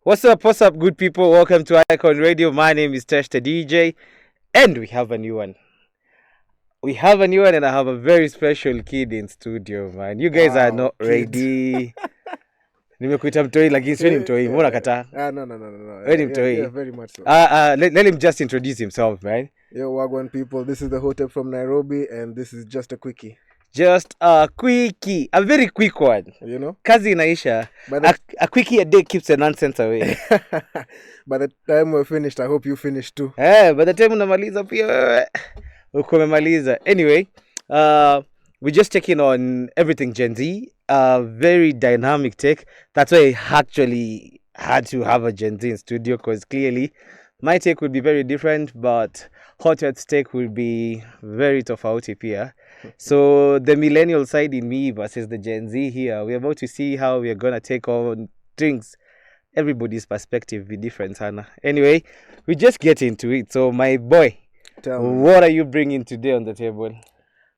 What's up, good people? Welcome to Icon Radio. My name is Tesh the DJ, and we have a new one. And I have a very special kid in studio, man. You guys are Wow, not kid. ready. Nimekuita mtoi lakini siwe ni mtoi. Mbona kataa? No. Wewe ni Yeah, mtoi. very much so. Let him just introduce himself, man. Yo, Wagwan people, this is the HOTEP from Nairobi, and this is just a quickie. Just a quickie, a very quick one. You know? Kazi inaisha. A quickie a day keeps the nonsense away. By the time we're finished, I hope you finished too. By the time unamaliza pia wewe uko umemaliza. Anyway, we're just checking on everything Gen Z. Very dynamic take. That's why I actually had to have a Gen Z in studio because clearly my take would be very different, but HOTEP's take will be very tofauti pia. So the millennial side in me versus the Gen Z here, we're about to see how we're going to take on things. Everybody's perspective be different, Hannah. Anyway, we just get into it. So my boy, what are you bringing today on the table?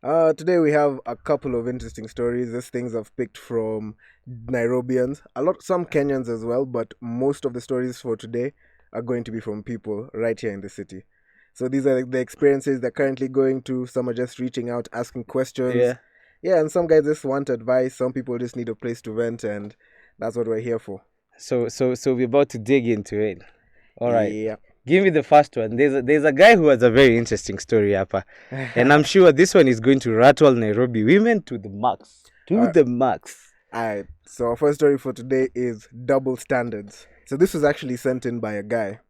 Today we have a couple of interesting stories. These things I've picked from Nairobians, some Kenyans as well, but most of the stories for today are going to be from people right here in the city. So these are the experiences they're currently going to. Some are just reaching out, asking questions. Yeah, and some guys just want advice. Some people just need a place to vent, and that's what we're here for. So we're about to dig into it. All right. Yeah. Give me the first one. There's a guy who has a very interesting story, Appa. And I'm sure this one is going to rattle Nairobi women to the max. The max. Alright. So our first story for today is double standards. So this was actually sent in by a guy.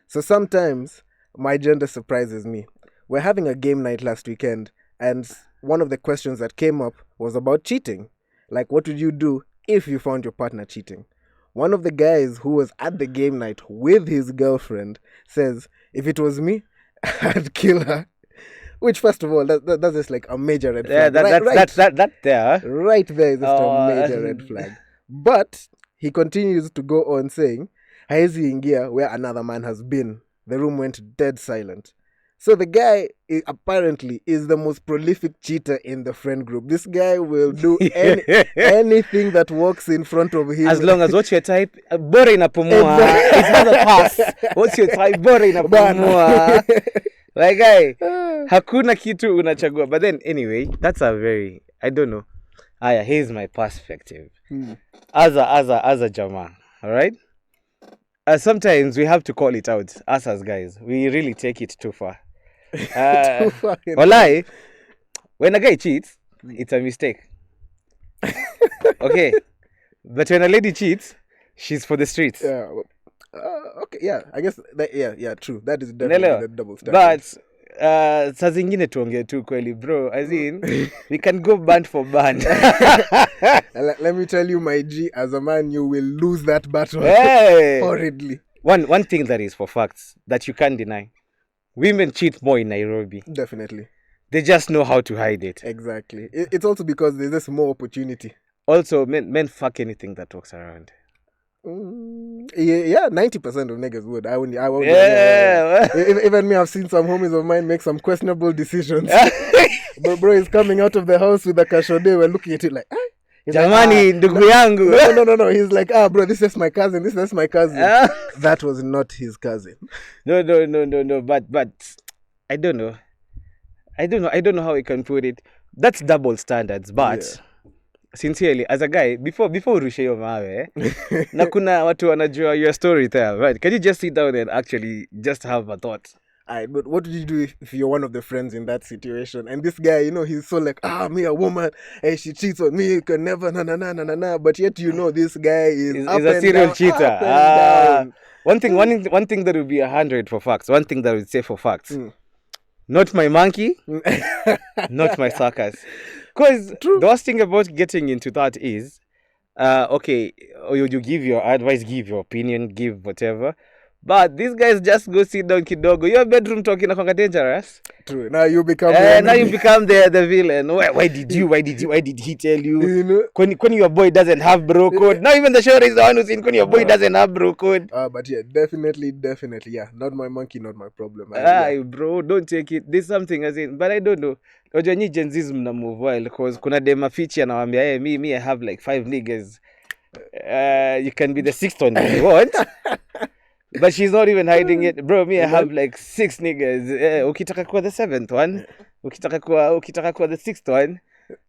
So sometimes my gender surprises me. We're having a game night last weekend, and one of the questions that came up was about cheating. Like, what would you do if you found your partner cheating? One of the guys who was at the game night with his girlfriend says, if it was me, I'd kill her. Which, first of all, that's just like a major red flag. That there. Right there is just a major red flag. But he continues to go on saying, haezi ingia where another man has been. The room went dead silent. So the guy apparently is the most prolific cheater in the friend group. This guy will do anything that walks in front of him. As long as what's your type, bora inapumua. It's not a pass. What's your type, bora inapumua. Like guy, hakuna kitu unachagua. But then anyway, that's a very, I don't know. Here's my perspective. As a jama, all right? Sometimes we have to call it out, us as guys. We really take it too far. Too far. Walai, when a guy cheats, it's a mistake. Okay. But when a lady cheats, she's for the streets. Yeah. Okay, yeah. I guess, true. That is definitely the double standard. But, saa zingine tuongee tu kweli, bro. As in, we can go band for band. Let me tell you, my G, as a man, you will lose that battle horridly. One thing that is for facts that you can't deny. Women cheat more in Nairobi. Definitely. They just know how to hide it. Exactly. It's also because there's just more opportunity. Also, men fuck anything that walks around. Yeah, 90% of niggas would. I won't. Yeah. Even me, I've seen some homies of mine make some questionable decisions. But bro is coming out of the house with a kashode. We're looking at it like, Jamani, ndugu yangu. No. He's like, bro, this is my cousin. That was not his cousin. No. But I don't know. I don't know how we can put it. That's double standards. But sincerely, as a guy, before urushe yo mawe, na kuna watu wanajua your story there, right? Can you just sit down and actually just have a thought? Alright, but what would you do if you're one of the friends in that situation? And this guy, he's so like, me a woman, hey, she cheats on me, you can never, na. But yet, this guy is a serial cheater. One thing that would be 100 for facts. One thing that I would say for facts. Not my monkey, not my circus. Because the worst thing about getting into that is, okay, you give your advice, give your opinion, give whatever. But these guys just go sit down kidogo. Your bedroom talking is dangerous. True. Now you become the villain. Why did he tell you? When your boy doesn't have bro code. Now even the show is the one who's in when your boy doesn't have bro code. But yeah, definitely. Yeah. Not my monkey, not my problem. Bro, don't take it. There's something as in, but I don't know. Ojo nyi Gen Z's mna move well because kuna dema fichi anawambia, me I have like 5 niggas. You can be the sixth one if you want. But she's not even hiding it. Bro, me, I have like 6 niggas. Ukitaka kuwa the 7th one. Ukitaka kuwa the 6th one.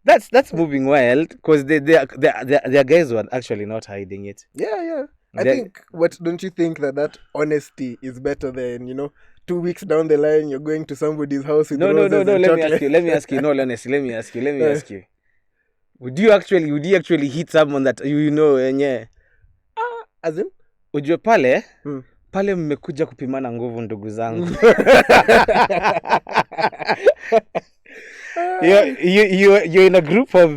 That's moving wild because their guys were actually not hiding it. Yeah. I think, don't you think that honesty is better than, 2 weeks down the line, you're going to somebody's house with roses and Let chocolate? me ask you. No, honestly, let me ask you. Would you actually hit someone that you know? Yeah. As in? Ujue pale mmekuja kupimana nguvu ndugu zangu. You're in a group of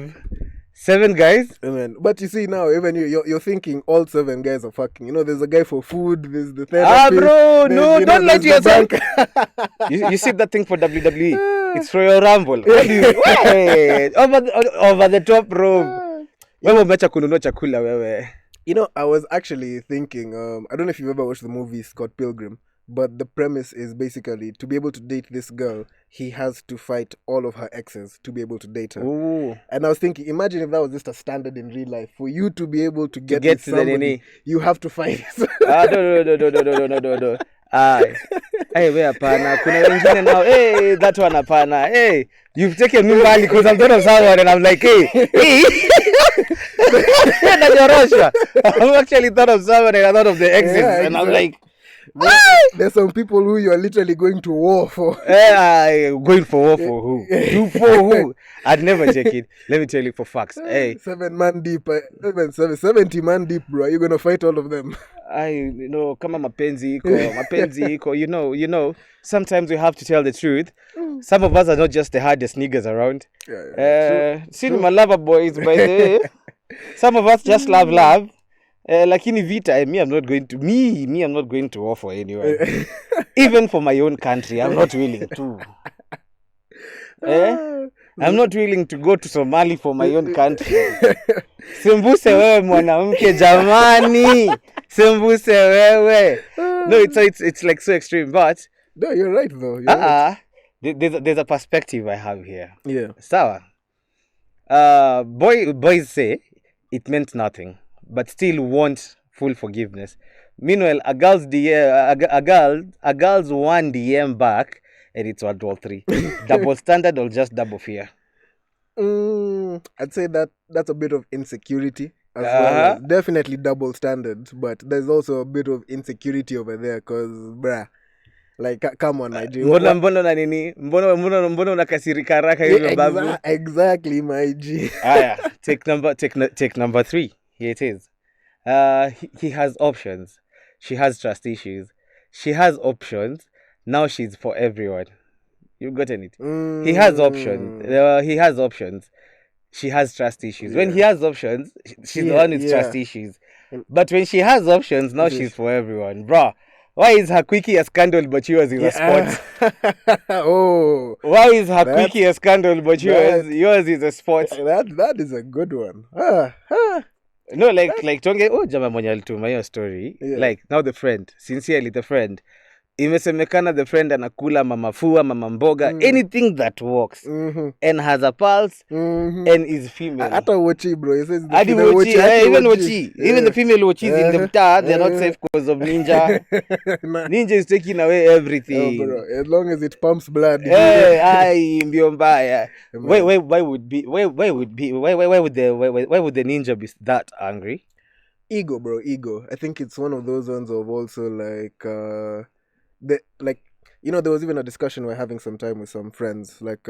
7 guys. Amen. But you see now, even you're thinking all 7 guys are fucking. There's a guy for food, there's the therapist. Bro, no, don't lie to yourself. You see that thing for WWE? It's for your Rumble. Wait, over the top rope. Wewe umeacha kununua chakula wewe. I was actually thinking, I don't know if you've ever watched the movie Scott Pilgrim, but the premise is basically to be able to date this girl, he has to fight all of her exes to be able to date her. Ooh. And I was thinking, imagine if that was just a standard in real life. For you to be able to get to somebody, you have to fight. No. Hey, we hapana. Kuna wengine now, hey, that one hapana. Hey, you've taken me money because I'm thought of someone and I'm like, hey. I'm actually thought of someone and I thought of the exes and I'm like, there's some people who you are literally going to war for. Going for war for who? You for who? I'd never check it. Let me tell you for facts. Hey, 7 man deep, 70 man deep, bro. You're gonna fight all of them. Kama mapenzi iko, you know, sometimes we have to tell the truth. Some of us are not just the hardest niggas around. My lover boys, by the way. Some of us just love. Lakini vita, I'm not going to war for anyone. Even for my own country, I'm not willing to. I'm not willing to go to Somali for my own country. Sembuse wewe mwanamke jamani. Sembuse wewe. No, it's like so extreme, but no, you're right though. Right. There's a perspective I have here. Yeah. Sawa. Boys say it meant nothing, but still want full forgiveness. Meanwhile, a girl's one DM back, and it's World War 3. Double standard or just double fear? I'd say that's a bit of insecurity as well. Definitely double standards, but there's also a bit of insecurity over there because, bruh, like, come on, my G. Mbona unakasirika haraka hivyo babu? Exactly, my G. Take number 3. Here it is. He has options. She has trust issues. She has options. Now she's for everyone. You've gotten it. He has options. He has options. She has trust issues. When he has options, she's the one with trust issues. But when she has options, now she's for everyone. Bruh, why is her Quickie a scandal but yours is a sport? Why is her Quickie a scandal but yours is a sport? That is a good one. No, like tonge, jama mwenye alituma hiyo story. Like, now the friend, sincerely the friend. Imesemekana the friend anakula mama fua, mama mboga, anything that works, and has a pulse, and is female. Hata Wochi, bro. He says even Wochi. Even the female Wochis in the mtaa, they're not safe because of Ninja. Ninja is taking away everything. Bro. As long as it pumps blood. Mbio mbaya. Why would the Ninja be that angry? Ego, bro. Ego. I think it's one of those ones of also like there was even a discussion we're having some time with some friends, like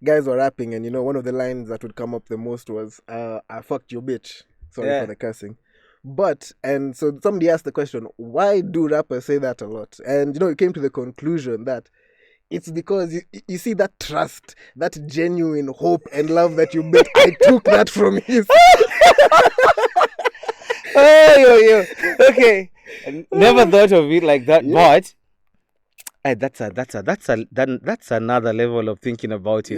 guys were rapping, and one of the lines that would come up the most was I fucked your bitch, sorry for the cursing, and so somebody asked the question, why do rappers say that a lot? And it came to the conclusion that it's because you see that trust, that genuine hope and love that you bet. I took that from his okay. Never thought of it like that, but that's another level of thinking about it.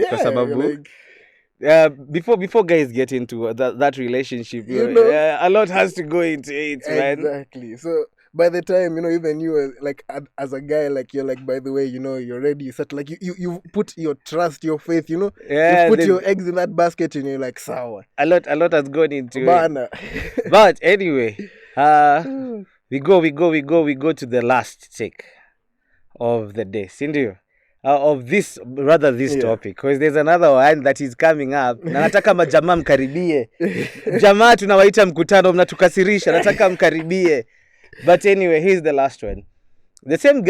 Before guys get into that relationship, a lot has to go into it, man. Exactly. So by the time, even you like as a guy, like you're like, by the way, you're ready. You start like you put your trust, your faith, you've Yeah, put your eggs in that basket, and you're like, sour. a lot has gone into it. Bana. But anyway, we go to the last take of the day, sindio? Of this topic, because there's another one that is coming up. Na nataka majamaa mkaribie. Jamaa tunawaita mkutano, mnatukasirisha, nataka mkaribie. But anyway, here's the last one. The same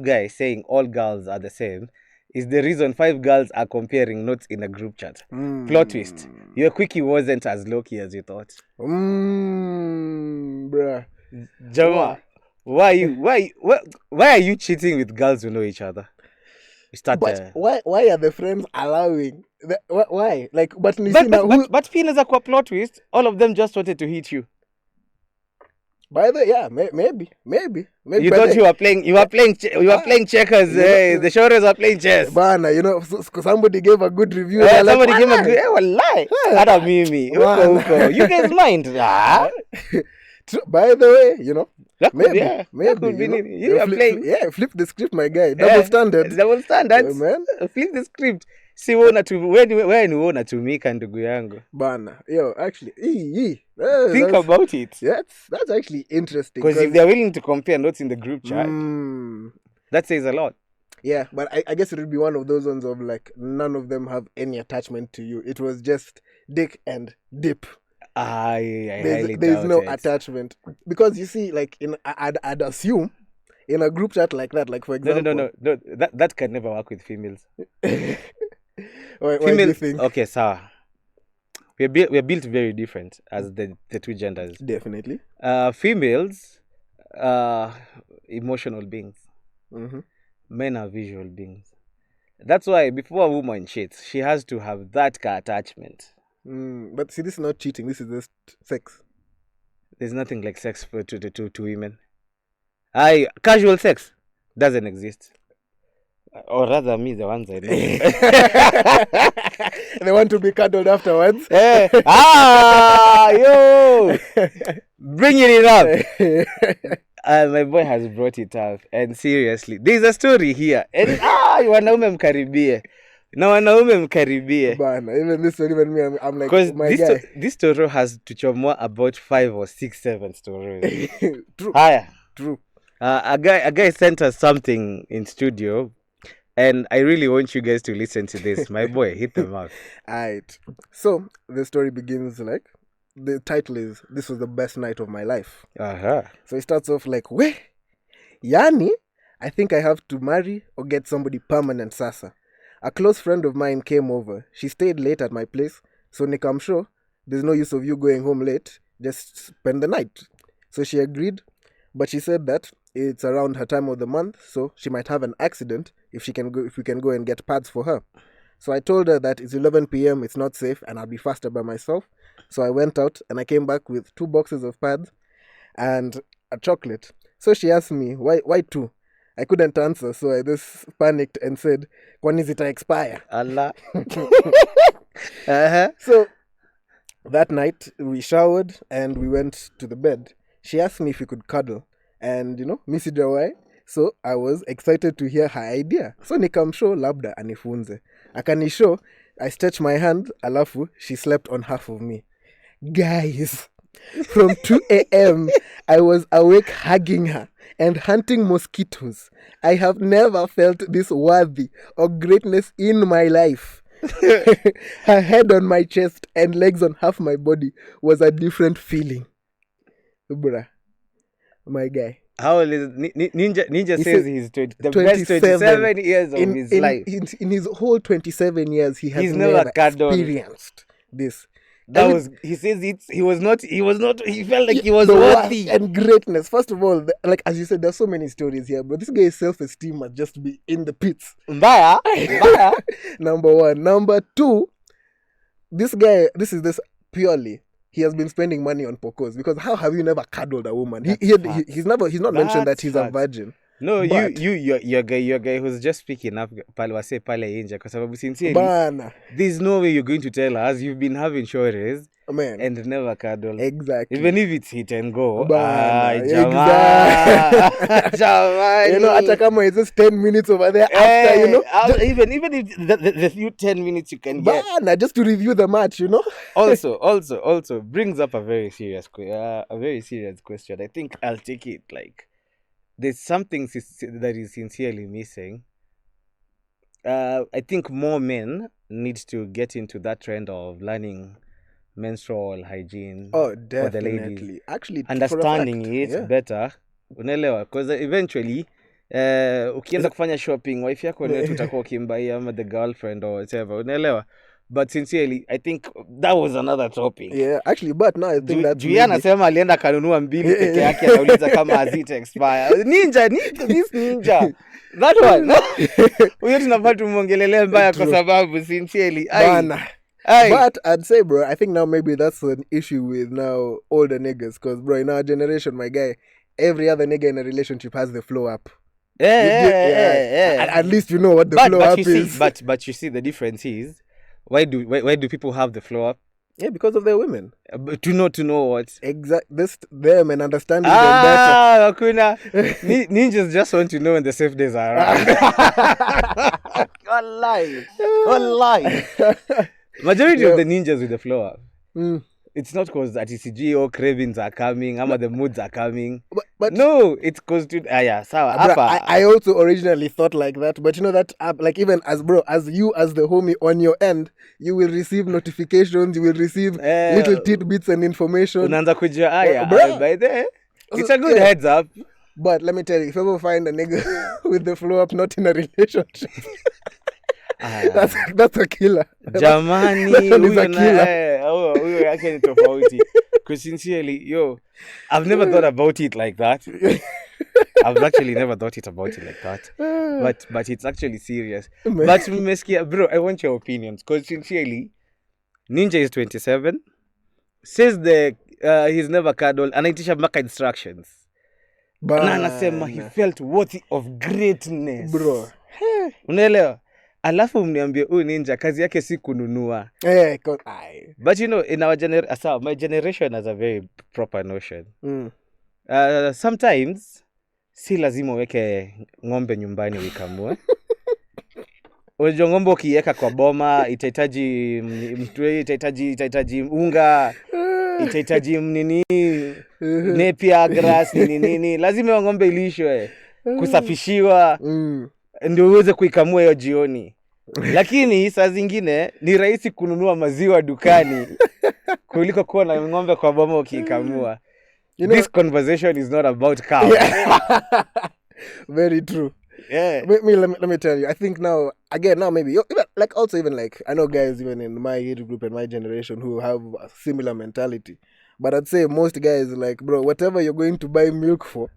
guy saying all girls are the same is the reason 5 girls are comparing notes in a group chat. Plot twist. Your Quickie wasn't as low-key as you thought. Bruh. Jama, why are you cheating with girls who know each other? But why are the friends allowing? Why? Like, but feelings are quite plot twist. All of them just wanted to hit you. By the maybe. You thought you were playing checkers. The shorers are playing chess. Bana, somebody gave a good review. Somebody gave a good lie. Ada mimi. Uko. You guys mind? By the way, maybe. You are playing. Flip the script, my guy. Double standards. Man. Flip the script. Si wewe ni unatumika ndugu yangu. Bana. Yo, actually, think about it. That's actually interesting. Because if they're willing to compare notes in the group chat, that says a lot. Yeah, but I guess it would be one of those ones of like none of them have any attachment to you. It was just dick and dip. There's no attachment, because you see, like I'd assume in a group chat like that, like for example, no, that can never work with females. Why do you think? Okay, sir. We're built very different as the two genders. Definitely. Females are emotional beings. Mm-hmm. Men are visual beings. That's why before a woman cheats, she has to have that attachment. But see, this is not cheating. This is just sex. There's nothing like sex to women. Casual sex doesn't exist. Or rather, me, the ones I know. They want to be cuddled afterwards. Yo! Bringing it up. My boy has brought it up. And seriously, there's a story here. And wanaume mkaribie. Na wanaume mkaribie. Bana, even this one, even me, I'm like, because my guy. This story has to chomoa about 5 or 6, 7 stories. True. True. A guy sent us something in studio. And I really want you guys to listen to this. My boy, hit them up. Alright. So, the story begins like, the title is, "This was the best night of my life." Uh-huh. So, it starts off like, Yani, I think I have to marry or get somebody permanent sasa. A close friend of mine came over. She stayed late at my place. So, Nick, I'm sure there's no use of you going home late. Just spend the night. So, she agreed. But she said that it's around her time of the month, so she might have an accident if we can go and get pads for her. So I told her that it's 11 p.m, it's not safe, and I'll be faster by myself. So I went out and I came back with 2 boxes of pads and a chocolate. So she asked me, why 2? I couldn't answer, so I just panicked and said, "When is it expire?" Allah. So that night we showered and we went to the bed. She asked me if we could cuddle. And, Miss Jawai. So I was excited to hear her idea. So nikamshow labda anifunze. Akanishow, I stretched my hand, alafu, she slept on half of me. Guys, from 2 a.m., I was awake hugging her and hunting mosquitoes. I have never felt this worthy of greatness in my life. Her head on my chest and legs on half my body was a different feeling. Bruh. My guy. How old is Ninja says he's the best 27 years of his life. In his whole 27 years, he has never experienced this. He says he felt like he was worthy. And greatness. First of all, like as you said, there's so many stories here, but this guy's self-esteem must just be in the pits. Mbaya. Number 1. Number 2, this guy, this purely, he has been spending money on pokos, because how have you never cuddled a woman? He's not mentioned that he's a virgin. No, But, you're guy who's just speaking up pale wase pale nje kwa sababu sincerely bana, there's no way you're going to tell us you've been having showers man, and never cuddled. exactly. Even if it's hit and go. Bana, Jamaa. You know, hata kama it's just 10 minutes over there after, you know. Even if the few 10 minutes you can get. Bana, just to review the match, you know. also brings up a very serious question. I think I'll take it like there's something that is sincerely missing. I think more men need to get into that trend of learning menstrual hygiene. Oh, for the ladies. definitely. Actually, Understanding for a fact, it better. Unaelewa? Because eventually ukianza kufanya shopping, wife yako ndio tutakuwa kimbai ama the girlfriend or whatever. Unaelewa? But sincerely, I think that was another topic. Yeah, actually, but now I think that's Juliana anasema alienda kanunua mbili peke yake anauliza kama hazita expire. This ninja. That one. Huyo tunafaa tumuongelelea mbaya kwa sababu sincerely. Bana. But I'd say, bro, I think now maybe that's an issue with now older niggas. Because, bro, in our generation, my guy, every other nigga in a relationship has the flow up. Yeah. At least you know what the flow up is. But you see, the difference is, why do people have the flow up? Yeah, because of their women. To know what? Them and understanding them better. Hakuna. Ninjas just want to know when the safe days are around. Wallahi. Majority of the ninjas with the flow up. It's not because that ECG cravings are coming, ama the moods are coming. But no, it's because I also originally thought like that, but you know that like even as you as the homie on your end, you will receive notifications, you will receive little tidbits and information. Unaanza kujua by there. It's a good heads up. But let me tell you, if you ever find a nigga with the flow up not in a relationship, that's a killer. Jamani, huyo yake ni tofauti. Because sincerely, I've never thought about it like that. I've actually never thought about it like that. But it's actually serious. But Meskia, bro, I want your opinions. Because sincerely, Ninja is 27. Says he's never cuddled. Anaitisha mpaka instructions. Na anasema he felt worthy of greatness. Bro. Unaelewa? Alafu mniambie huyu ninja kazi yake si kununua. But you know, in our my generation has a very proper notion. Sometimes si lazima uweke ng'ombe nyumbani uikamue. Unajua ng'ombe ukiweka kwa boma itahitaji itahitaji unga, itahitaji nepia grass nini. Lazima ng'ombe ilishwe, kusafishiwa. Ndio uweze kuikamua hiyo jioni. Lakini saa zingine ni rahisi kununua maziwa dukani kuliko kuwa na ng'ombe kwa boma ukiikamua. This conversation is not about cow. Very true. Yeah. Let me tell you. I think now maybe even I know guys even in my age group and my generation who have a similar mentality. But I'd say most guys like, bro, whatever you're going to buy milk for,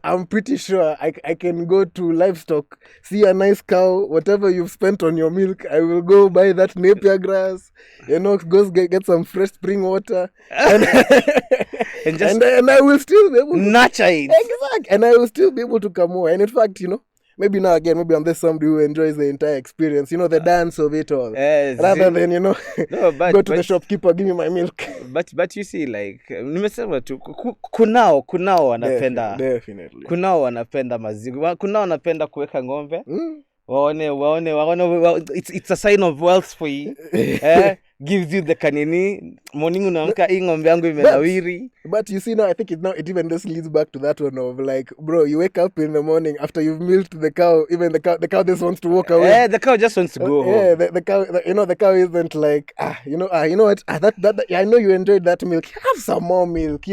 I'm pretty sure I can go to livestock, see a nice cow, whatever you've spent on your milk, I will go buy that napier grass, go get some fresh spring water, and I will still be able to nurture it. Exactly, and I will still be able to come over. And in fact, maybe now again, maybe I'm just somebody who enjoys the entire experience, the dance of it all. Rather than, go to the shopkeeper, give me my milk. But you see, like, nimesema tu, kunao wanapenda. Definitely. Kunao wanapenda maziwa. Kunao wanapenda kuweka ng'ombe. Waone, it's a sign of wealth for you. Gives you the kanini. Morning unaamka hii ng'ombe yangu imenawiri. But you see now, I think it even just leads back to that one of like, bro, you wake up in the morning after you've milked the cow, even the cow just wants to walk away. Yeah, the cow just wants to go home. Yeah, the cow, the cow isn't like, you know what, I know you enjoyed that milk. Have some more milk,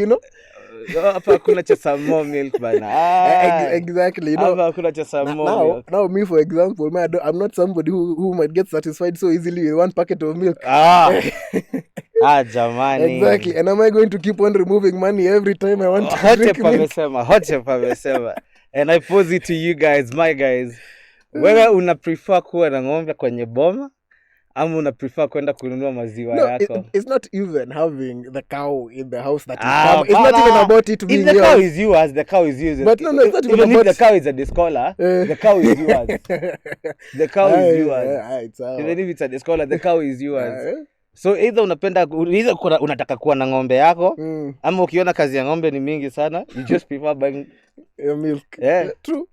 Hapa hakuna cha some more milk bana. Exactly. Hapa hakuna cha some more milk. Now me, for example, I'm not somebody who might get satisfied so easily with one packet of milk. Jamani. Exactly. And am I going to keep on removing money every time I want to drink milk? HOTEP amesema. And I pose it to you guys, my guys. Wewe una prefer kuwa na ng'ombe kwenye boma ama una prefer kwenda kununua maziwa No, yako? it's not even having the cow in the house that you Ah, come. It's not even bana. about it If being the cow yours. is yours, the cow is yours. But no, it's not even Even about... if the cow is at the scholar, the cow is yours. The cow is yours. Even if it's at the scholar, the cow is yours. So either unataka kuwa na ng'ombe yako, ama ukiona kazi ya ng'ombe ni mingi sana, you just prefer buying milk. Yeah. True.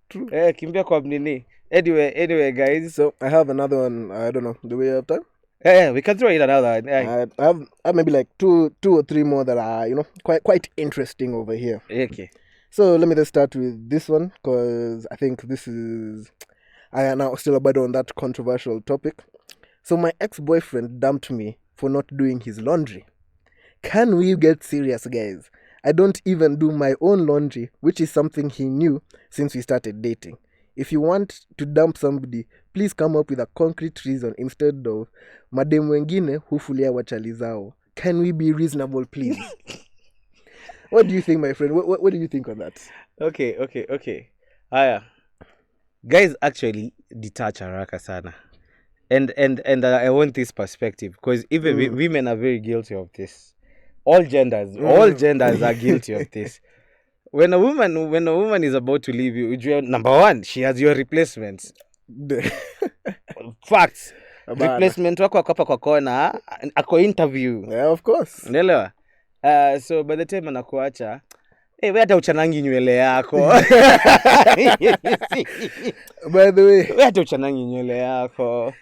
Kimbia kwa nini. Anyway, guys. So I have another one. I don't know. Do we have time? Yeah, we can throw in another one. I have maybe like two or three more that are, quite interesting over here. Okay. So let me just start with this one, because I think this is... I am now still about on that controversial topic. So my ex-boyfriend dumped me for not doing his laundry. Can we get serious, guys? I don't even do my own laundry, which is something he knew since we started dating. If you want to dump somebody, please come up with a concrete reason instead of madem wengine hufulia wachali zao. Can we be reasonable, please? What do you think, my friend? What do you think on that? Okay. Aya. Guys actually detach haraka sana. And I want this perspective, because even women are very guilty of this. All genders are guilty of this. When a woman is about to leave you, number one, she has your replacements. Facts. Replacement wako hapa kwa kona, ako interview. Yeah, of course. Unaelewa? So by the time anakuacha, wewe hata uchanangi nywele yako. By the way, wewe hata uchanangi nywele yako.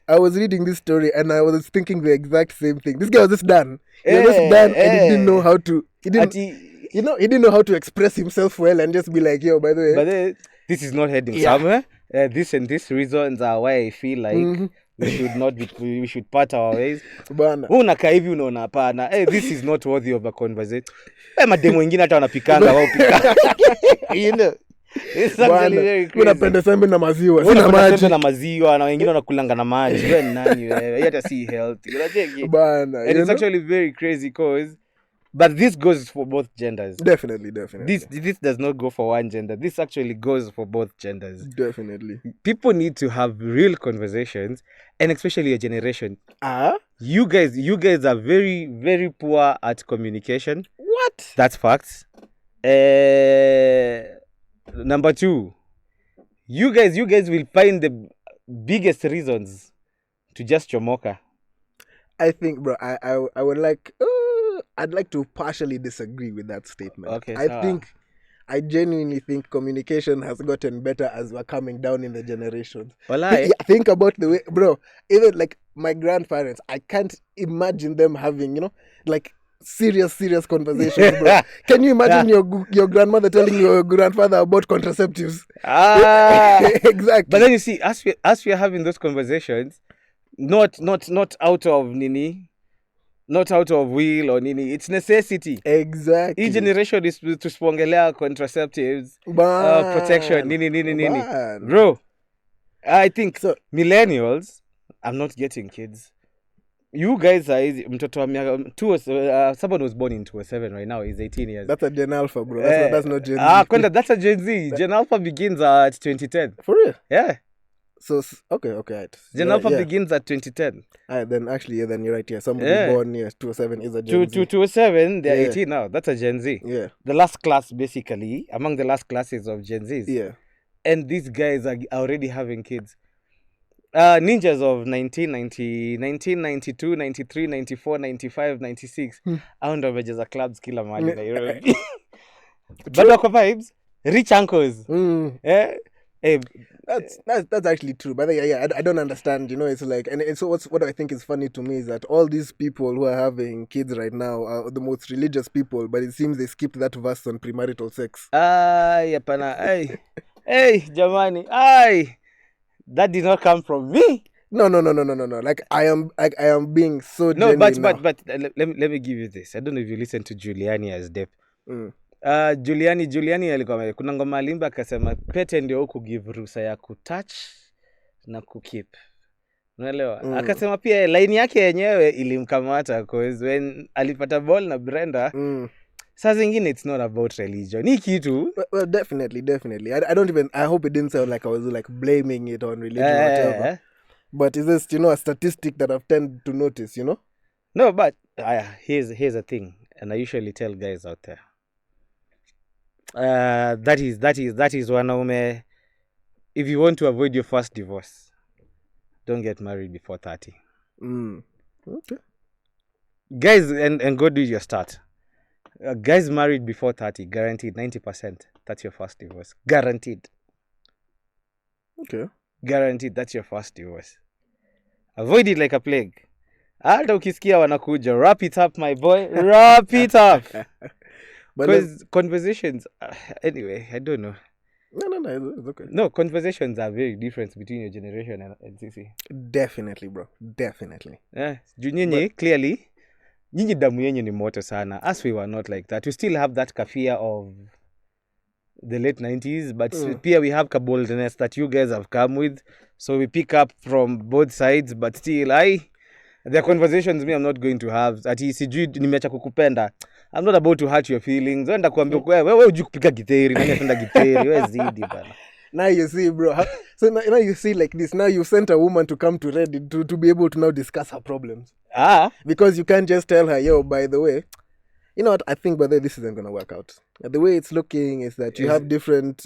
I was reading this story and I was thinking the exact same thing. This guy was just done. He was just done and he didn't know how to... He didn't know how to express himself well and just be like, yo, by the way... this is not heading somewhere. This and these reasons are why I feel like we should part our ways. Unakaa hivi unaona hapana. This is not worthy of a conversation. Mademu wengine hata wanapikanga wao pika. It's actually very crazy. Unapenda sembe na maziwa. Sina maji. Sembe na maziwa na wengine wanakulanga na maji. Wewe ni nani wewe? Hata si healthy. Unacheki? And it's actually very crazy because... But this goes for both genders. Definitely. This does not go for one gender. This actually goes for both genders. Definitely. People need to have real conversations, and especially your generation. You guys are very, very poor at communication. What? That's facts. Number two, you guys will find the biggest reasons to just chomoka. I think, bro, I would like... I'd like to partially disagree with that statement. Okay, I genuinely think communication has gotten better as we're coming down in the generations. Think about the way, bro, even like my grandparents, I can't imagine them having, like serious conversations, bro. Can you imagine your grandmother telling your grandfather about contraceptives? Exactly. But then you see, as we are having those conversations, not out of nini, not out of will or nini, it's necessity. Exactly. Each generation is to spongelea contraceptives, protection, nini. Bro, I think so, millennials, I'm not getting kids. You guys are mtoto wa miaka someone was born in 2007 right now, he's 18 years. That's a Gen Alpha, bro. That's not Gen Z. That's a Gen Z. Gen Alpha begins at 2010. For real? Yeah. So okay. Right. Gen Alpha begins at 2010. Then actually, then you're right here. Somebody born 2007 is a Gen Z. 2007, they're 18 now. That's a Gen Z. Yeah. The last class, basically, among the last classes of Gen Zs. Yeah. And these guys are already having kids. Ninjas of 1992, 93, 94, 95, 96. Hao ndo wamejeza clubs kila mahali Nairobi. But wako vibes, rich uncles. That's actually true. But I don't understand. It's like, and so what I think is funny to me is that all these people who are having kids right now are the most religious people, but it seems they skipped that verse on premarital sex. Yapana. Hey, jamani. That did not come from me. No. Like I am being so no, genuine but let me give you this. I don't know if you listen to Giuliani as Depp. Giuliani alikuwa kuna ngoma alimba akasema pete ndio huku give ruhusa ya kutouch na kukip. Unaelewa? Akasema pia line yake yenyewe ilimkamata cause when alipata ball na Brenda. Saa zingine it's not about religion. Ni kitu. Well, definitely. I hope it didn't sound like I was like blaming it on religion or whatever. But is this, a statistic that I've tended to notice, No, but here's the thing, and I usually tell guys out there. That is wanaume. If you want to avoid your first divorce, don't get married before 30. Okay. Guys, and go do your start. Guys married before 30, guaranteed 90%. That's your first divorce. Guaranteed. Okay. Guaranteed, that's your first divorce. Avoid it like a plague. Hata ukisikia wanakuja, wrap it up, my boy. Wrap it up. Because conversations, anyway, I don't know. No, it's okay. No, conversations are very different between your generation and CC. Definitely, bro. Definitely. Nyinyi, clearly, nyinyi damu yenyu ni moto sana. As we were not like that. We still have that kafia of the late 90s, but here we have boldness that you guys have come with. So we pick up from both sides, but still, there are conversations I'm not going to have. Ati sijui nimeacha kukupenda. I'm not about to hurt your feelings. Wenda kuambia wewe hujui kupika githeri, nani anapenda githeri, wewe zidi bana. Now you see, bro. So now you see like this. Now you sent a woman to come to Reddit to be able to now discuss her problems. Because you can't just tell her, yo, by the way, you know what? I think by the way, this isn't going to work out. The way it's looking is that you have different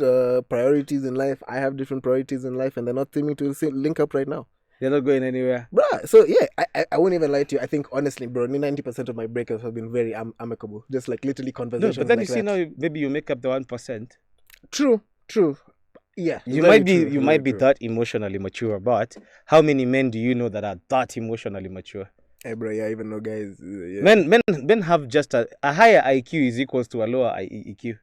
priorities in life. I have different priorities in life, and they're not seeming to link up right now. They're not going anywhere. Bruh, so yeah, I won't even lie to you. I think, honestly, bro, 90% of my breakups have been very amicable. Just like literally conversations. No, but then like you see that. Now, maybe you make up the 1%. True. Yeah. You might be that emotionally mature, but how many men do you know that are that emotionally mature? Hey, bro, yeah, even though guys... Yeah. Men have just a higher IQ is equals to a lower EQ.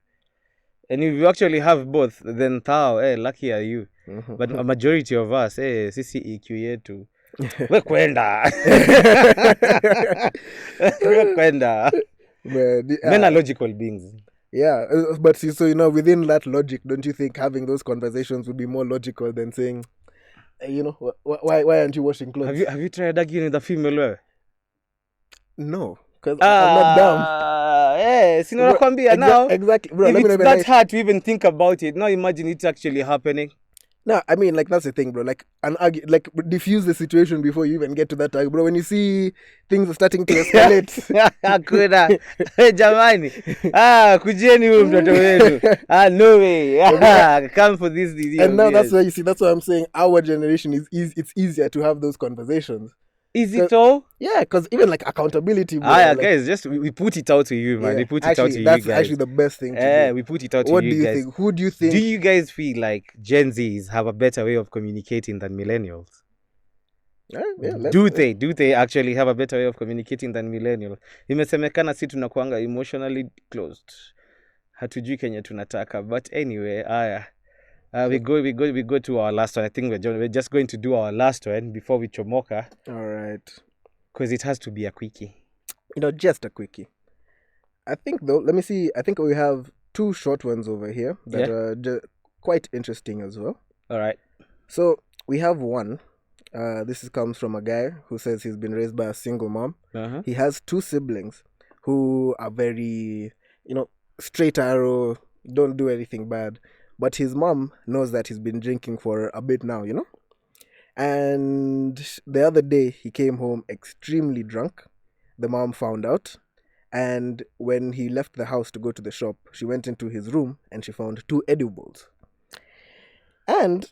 And if you actually have both, then lucky are you. Mm-hmm. But a majority of us, sisi EQ yetu. We kwenda. Men are logical beings. Yeah, but see, so, within that logic, don't you think having those conversations would be more logical than saying, why aren't you washing clothes? Have you tried arguing with a female way? No, because I'm not dumb. Now. Exactly, bro. If it's that hard to even think about it, now imagine it actually happening. No, I mean, like, that's the thing, bro. Like, diffuse the situation before you even get to that time, bro. When you see things are starting to escalate. Hakuna. Jamani. Kujeni huyu mtoto wenu. No way. Come for this. And now that's why that's why I'm saying our generation it's easier to have those conversations. Is it all? Yeah, because even like accountability. Bro, guys, just we put it out to you, man. We put it out to you guys. That's actually the best thing to do. We put it out to you guys. What do you think? Who do you think? Do you guys feel like Gen Zs have a better way of communicating than millennials? Do they actually have a better way of communicating than millennials? Imesemekana si tunakuanga emotionally closed. Hatujui kenye tunataka. But anyway, we go to our last one. I think we're just going to do our last one before we chomoka. All right. Because it has to be a quickie. Just a quickie. I think though, let me see. I think we have two short ones over here that are quite interesting as well. All right. So we have one. This comes from a guy who says he's been raised by a single mom. Uh-huh. He has two siblings who are very, straight arrow, don't do anything bad. But his mom knows that he's been drinking for a bit now, And the other day, he came home extremely drunk. The mom found out. And when he left the house to go to the shop, she went into his room and she found 2 edibles. And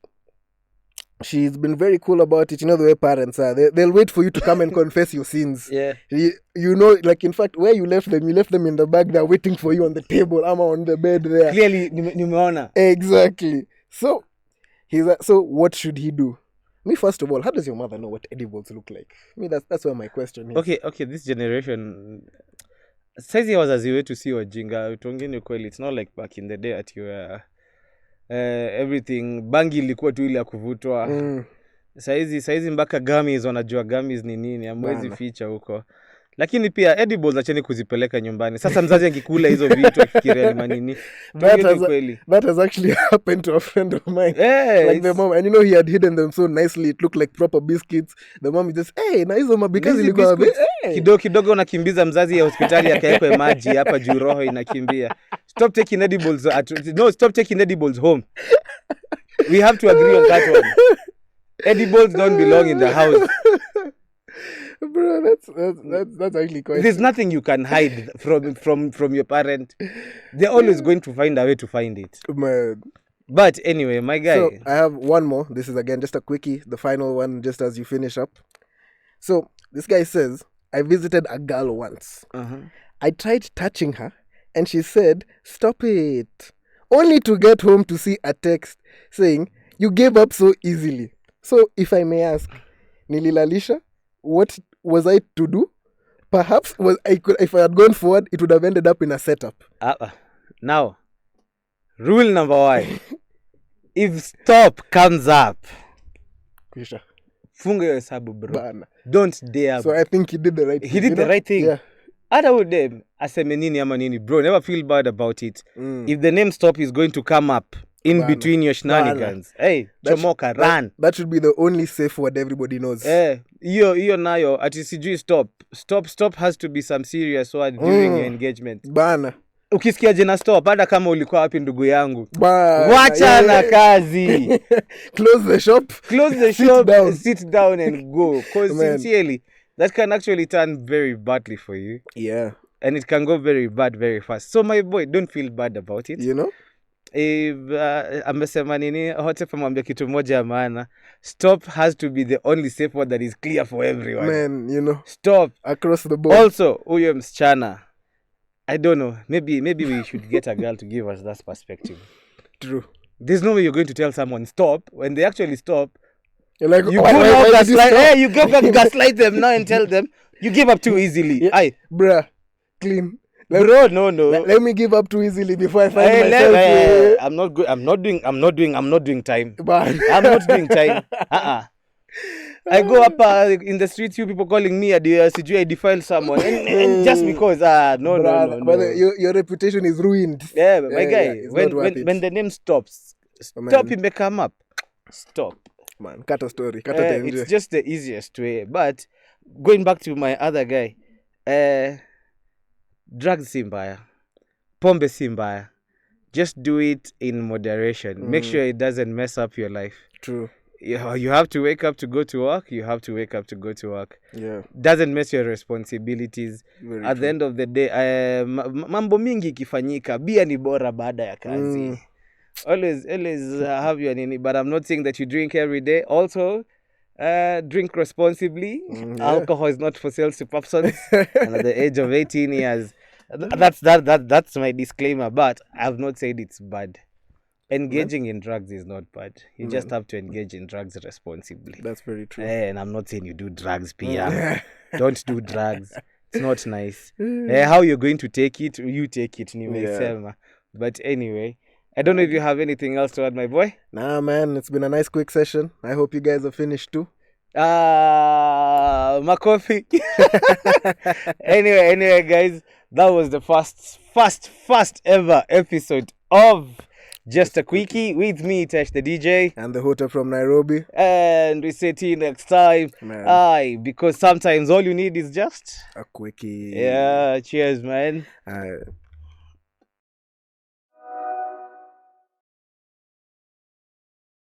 she's been very cool about it. You know the way parents are. They'll wait for you to come and confess your sins. Yeah. Like, in fact, where you left them in the bag. They're waiting for you on the table. I'm on the bed there. Clearly, nimeona. Exactly. So, so what should he do? Me, first of all, how does your mother know what edibles look like? That's where my question is. Okay, this generation... Saizi wazazi wetu si wajinga. Tuongeni ukweli. It's not like back in the day at you everything bangi ilikuwa tu ile ya kuvutwa. Saizi mpaka gummies wanajua gummies ni nini, amwezi ficha huko. Lakini pia edibles acheni kuzipeleka nyumbani. Sasa mzazi angikula hizo vitu akifikiria ni manini. That has actually happened to a friend of mine. Like the mom, and he had hidden them so nicely, it looked like proper biscuits. The mom is just, na hizo mabikazi ilikuwa kidogo unakimbiza mzazi ya hospitali akaekwe maji hapa juu roho inakimbia. Stop taking edibles home. We have to agree on that one. Edibles don't belong in the house. Bro, that's actually quite. There's nothing you can hide from your parent. They're always going to find a way to find it. Man. But anyway, my guy. So I have one more. This is again just a quickie, the final one, just as you finish up. So this guy says, I visited a girl once. I tried touching her, and she said, "Stop it." Only to get home to see a text saying, "You gave up so easily." So if I may ask, nililalisha, what was I to do? Perhaps if I had gone forward, it would have ended up in a setup. Now, rule number 1. If stop comes up, Kisha. funga hiyo hesabu, bro. Bana. Don't dare. So I think he did the right thing. He did the right thing. Yeah. Hata udem aseme nini ama nini, bro, never feel bad about it. If the name stop is going to come up in between your shenanigans, hey, chomoka, run. That should be the only safe word everybody knows. Hiyo nayo ati sijui stop has to be some serious word during your engagement. Bana. Ukisikia jina stop, hata kama ulikuwa wapi ndugu yangu, Bana. wacha na kazi. Close the shop, sit down and go. Because sincerely, that can actually turn very badly for you. Yeah. And it can go very bad very fast. So my boy, don't feel bad about it. You know? Amesema nini, HOTEP amwambia kitu moja ya maana. Stop has to be the only safe word that is clear for everyone. Man, you know. Stop. Across the board. Also, huyo msichana, I don't know. Maybe we should get a girl to give us that perspective. True. There's no way you're going to tell someone stop when they actually stop. You're like, you go gaslight them now and tell them you give up too easily. Yeah. Bruh, clean. Bro, no. Let me give up too easily before I find myself. I'm not doing time. But I'm not doing time. I go up in the streets, you people calling me I defile someone, and just because no. Your reputation is ruined. Yeah, my guy. When the name stops, it may come up. Stop. Man, cut a story. It's just the easiest way. But going back to my other guy, drugs si mbaya, pombe si mbaya. Just do it in moderation. Make sure it doesn't mess up your life. True. You have to wake up to go to work. Yeah. Doesn't mess your responsibilities. Very At true. the end of the day, mambo mingi ikifanyika, bia ni bora baada ya kazi. Always have your nini, but I'm not saying that you drink every day. Also, drink responsibly. Alcohol is not for sale to persons under the age of 18 years. That's my disclaimer, but I've not said it's bad. Engaging in drugs is not bad. You just have to engage in drugs responsibly. That's very true. And I'm not saying you do drugs, Pia. Don't do drugs. It's not nice. How you're going to take it, you take it. Yeah. But anyway, I don't know if you have anything else to add, my boy. Nah, man. It's been a nice quick session. I hope you guys are finished too. My coffee. Anyway, guys, that was the first ever episode of Just a Quickie with me, Tesh the DJ. And the HOTEP from Nairobi. And we say to you next time. Man. Because sometimes all you need is just a quickie. Yeah, cheers, man.